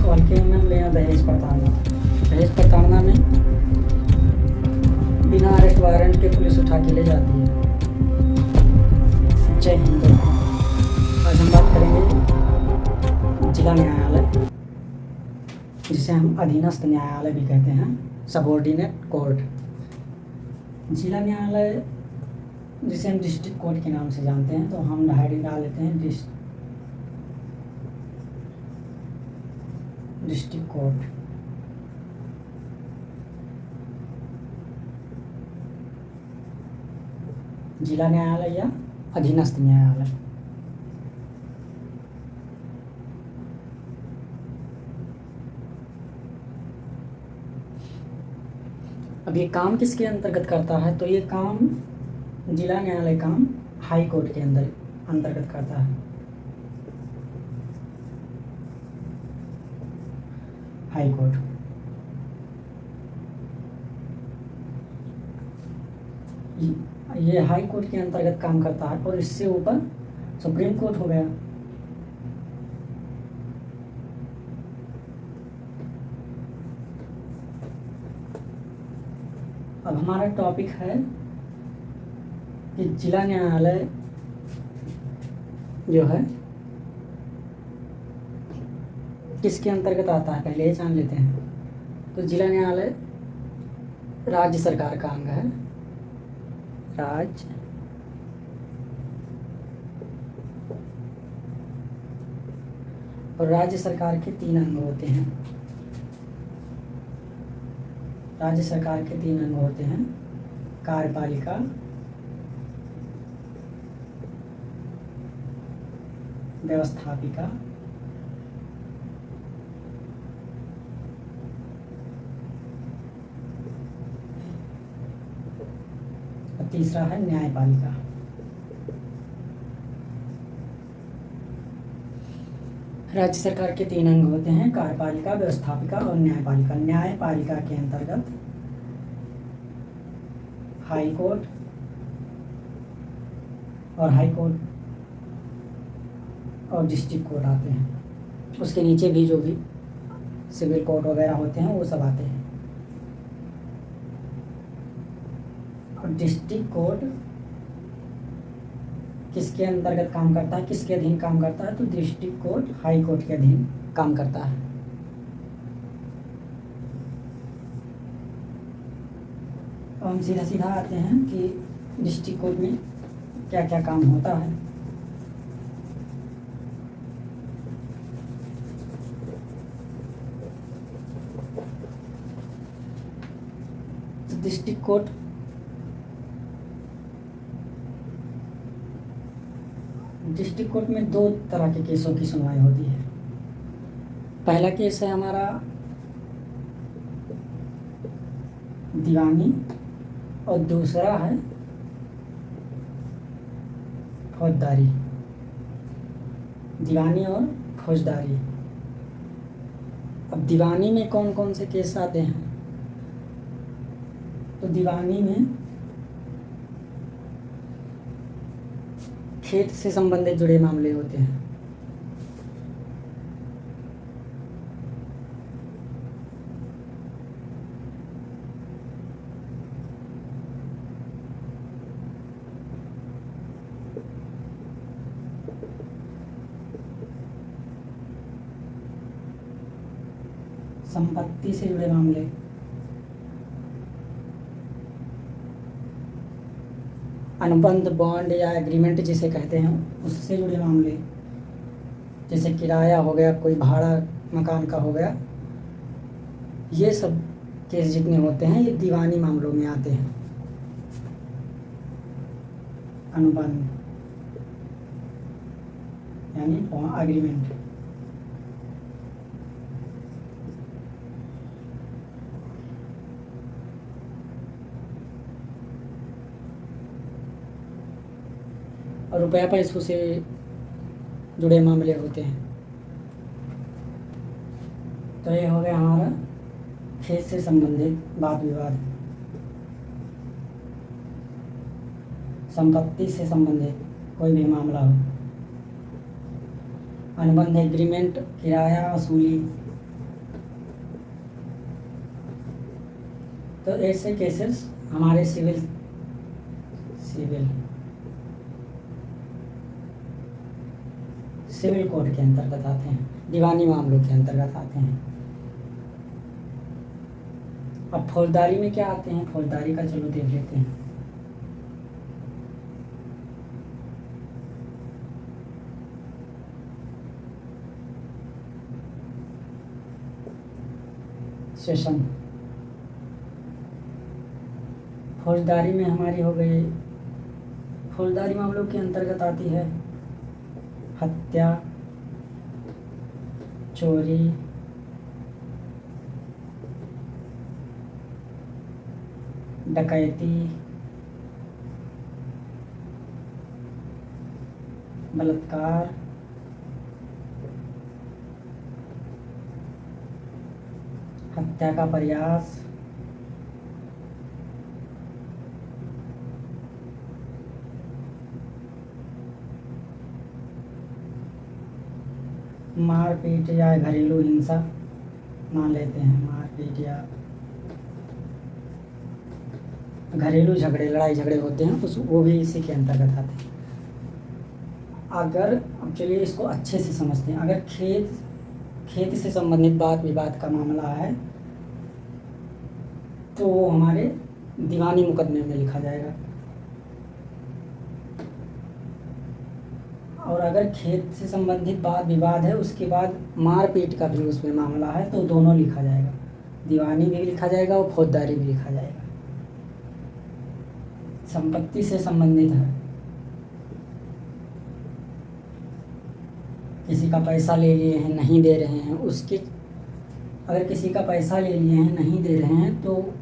तो हल्के में लेना दहेज प्रताड़ना। दहेज प्रताड़ना में बिना अरेस्ट वारंट के पुलिस उठा के ले जाती है। जय हिंद दोस्तों, आज हम बात करेंगे जिला न्यायालय, जिसे हम अधीनस्थ न्यायालय भी कहते हैं, सबऑर्डिनेट कोर्ट। जिला न्यायालय जिसे हम डिस्ट्रिक्ट कोर्ट के नाम से जानते हैं, तो हम हेडिंग डाल लेते हैं डिस्ट्रिक्ट कोर्ट। जिला न्यायालय या अधीनस्थ न्यायालय। अब ये काम किसके अंतर्गत करता है, तो ये काम जिला न्यायालय काम हाई कोर्ट के अंतर्गत करता है। हाई कोर्ट ये हाई कोर्ट के अंतर्गत काम करता है, और इससे ऊपर सुप्रीम कोर्ट हो गया। अब हमारा टॉपिक है कि जिला न्यायालय जो है किसके अंतर्गत आता है, पहले ये जान लेते हैं। तो जिला न्यायालय राज्य सरकार का अंग है। राज्य और राज्य सरकार के 3 अंग होते हैं। राज्य सरकार के 3 अंग होते हैं, कार्यपालिका, व्यवस्थापिका और तीसरा है न्यायपालिका। राज्य सरकार के 3 अंग होते हैं, कार्यपालिका, व्यवस्थापिका और न्यायपालिका। न्यायपालिका के अंतर्गत हाई कोर्ट और डिस्ट्रिक्ट कोर्ट आते हैं। उसके नीचे भी जो भी सिविल कोर्ट वगैरह होते हैं वो सब आते हैं। और डिस्ट्रिक्ट कोर्ट किसके अंतर्गत काम करता है, किसके अधीन काम करता है, तो डिस्ट्रिक्ट कोर्ट हाई कोर्ट के अधीन काम करता है। तो हम सीधा आते हैं कि डिस्ट्रिक्ट कोर्ट में क्या क्या काम होता है। तो डिस्ट्रिक्ट कोर्ट में 2 तरह के केसों की सुनवाई होती है। पहला केस है हमारा दीवानी और दूसरा है फौजदारी। दीवानी और फौजदारी। अब दीवानी में कौन कौन से केस आते हैं, तो दीवानी में खेत से संबंधित जुड़े मामले होते हैं। संपत्ति से जुड़े मामले, अनुबंध, बॉन्ड या एग्रीमेंट जिसे कहते हैं, उससे जुड़े मामले, जैसे किराया हो गया, कोई भाड़ा मकान का हो गया, ये सब केस जितने होते हैं ये दीवानी मामलों में आते हैं। अनुबंध यानी एग्रीमेंट। और रुपया पैसों से जुड़े मामले होते हैं। तो ये हो गया हमारा खेत से संबंधित वाद विवाद। संपत्ति से संबंधित कोई भी मामला हो, अनुबंध एग्रीमेंट, किराया वसूली, तो ऐसे केसेस हमारे सिविल सिविल कोड के अंतर्गत आते हैं, दीवानी मामलों के अंतर्गत आते हैं। अब फौजदारी में क्या आते हैं, फौजदारी का चलो देख लेते हैं। सेशन फौजदारी में हमारी हो गई, फौजदारी मामलों के अंतर्गत आती है हत्या, चोरी, डकैती, बलात्कार, हत्या का प्रयास, मारपीट या घरेलू हिंसा मान लेते हैं, मारपीट या घरेलू झगड़े, लड़ाई झगड़े होते हैं उस वो भी इसी के अंतर्गत आते हैं। अगर अब चलिए इसको अच्छे से समझते हैं। अगर खेत से संबंधित वाद विवाद का मामला है तो वो हमारे दीवानी मुकदमे में लिखा जाएगा, और अगर खेत से संबंधित वाद विवाद है उसके बाद मारपीट का भी उसमें मामला है तो दोनों लिखा जाएगा, दीवानी भी लिखा जाएगा और फौजदारी भी लिखा जाएगा। संपत्ति से संबंधित है, किसी का पैसा ले लिए हैं नहीं दे रहे हैं, उसके अगर किसी का पैसा ले लिए हैं नहीं दे रहे हैं तो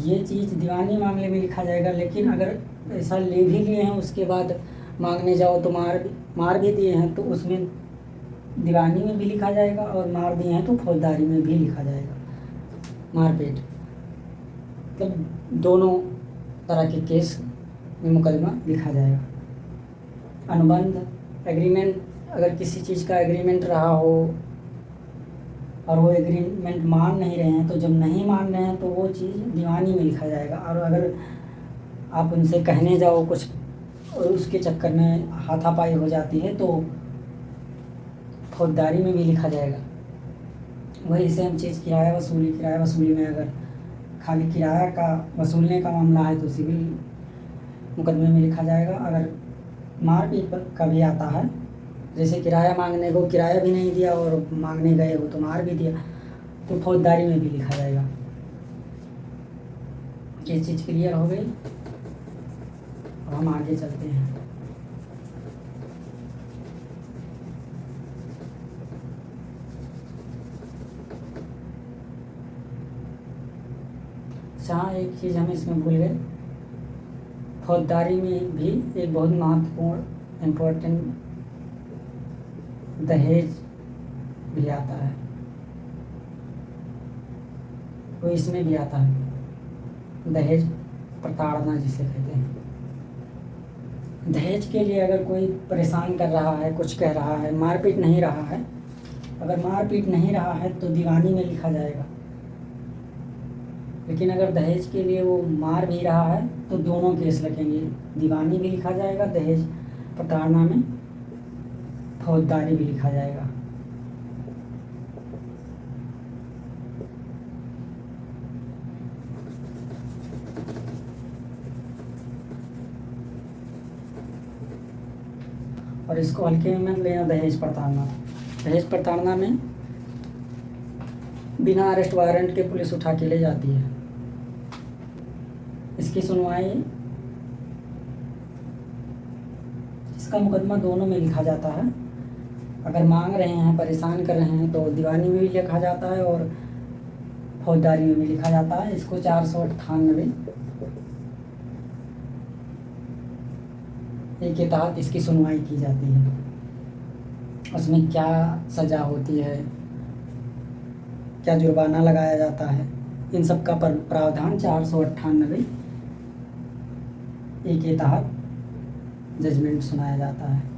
ये चीज़ दीवानी मामले में लिखा जाएगा। लेकिन अगर पैसा ले भी लिए हैं उसके बाद मांगने जाओ तो मार भी दिए हैं तो उसमें दीवानी में भी लिखा जाएगा, और मार दिए हैं तो फौजदारी में भी लिखा जाएगा। मारपीट मतलब दोनों तरह के केस में मुकदमा लिखा जाएगा। अनुबंध एग्रीमेंट, अगर किसी चीज़ का एग्रीमेंट रहा हो और वो एग्रीमेंट मान नहीं रहे हैं तो जब नहीं मान रहे हैं तो वो चीज़ दीवानी में लिखा जाएगा। और अगर आप उनसे कहने जाओ कुछ और उसके चक्कर में हाथापाई हो जाती है तो फौजदारी में भी लिखा जाएगा। वही सेम चीज़ किराया वसूली में अगर खाली किराया का वसूलने का मामला है तो सिविल मुकदमे में लिखा जाएगा। अगर मारपीट पर कभी आता है, जैसे किराया मांगने को किराया भी नहीं दिया और मांगने गए हो तो मार भी दिया, तो फौजदारी में भी लिखा जाएगा। ये चीज़ क्लियर हो गई। अब हम आगे चलते हैं। हाँ, एक चीज़ हम इसमें भूल गए, फौजदारी में भी एक बहुत महत्वपूर्ण इम्पोर्टेंट दहेज भी आता है, वो इसमें भी आता है, दहेज प्रताड़ना जिसे कहते हैं। दहेज के लिए अगर कोई परेशान कर रहा है, कुछ कह रहा है, मारपीट नहीं रहा है, अगर मारपीट नहीं रहा है तो दीवानी में लिखा जाएगा। लेकिन अगर दहेज के लिए वो मार भी रहा है तो दोनों केस लगेंगे, दीवानी भी लिखा जाएगा, दहेज प्रताड़ना में फौजदारी भी लिखा जाएगा। और इसको हल्के में मत लेना। दहेज प्रताड़ना में बिना अरेस्ट वारंट के पुलिस उठा के ले जाती है। इसकी सुनवाई, इसका मुकदमा दोनों में लिखा जाता है। अगर मांग रहे हैं, परेशान कर रहे हैं तो दीवानी में भी लिखा जाता है और फौजदारी में भी लिखा जाता है। इसको 498 के तहत इसकी सुनवाई की जाती है। उसमें क्या सज़ा होती है, क्या जुर्माना लगाया जाता है, इन सब का प्रावधान 498 के तहत जजमेंट सुनाया जाता है।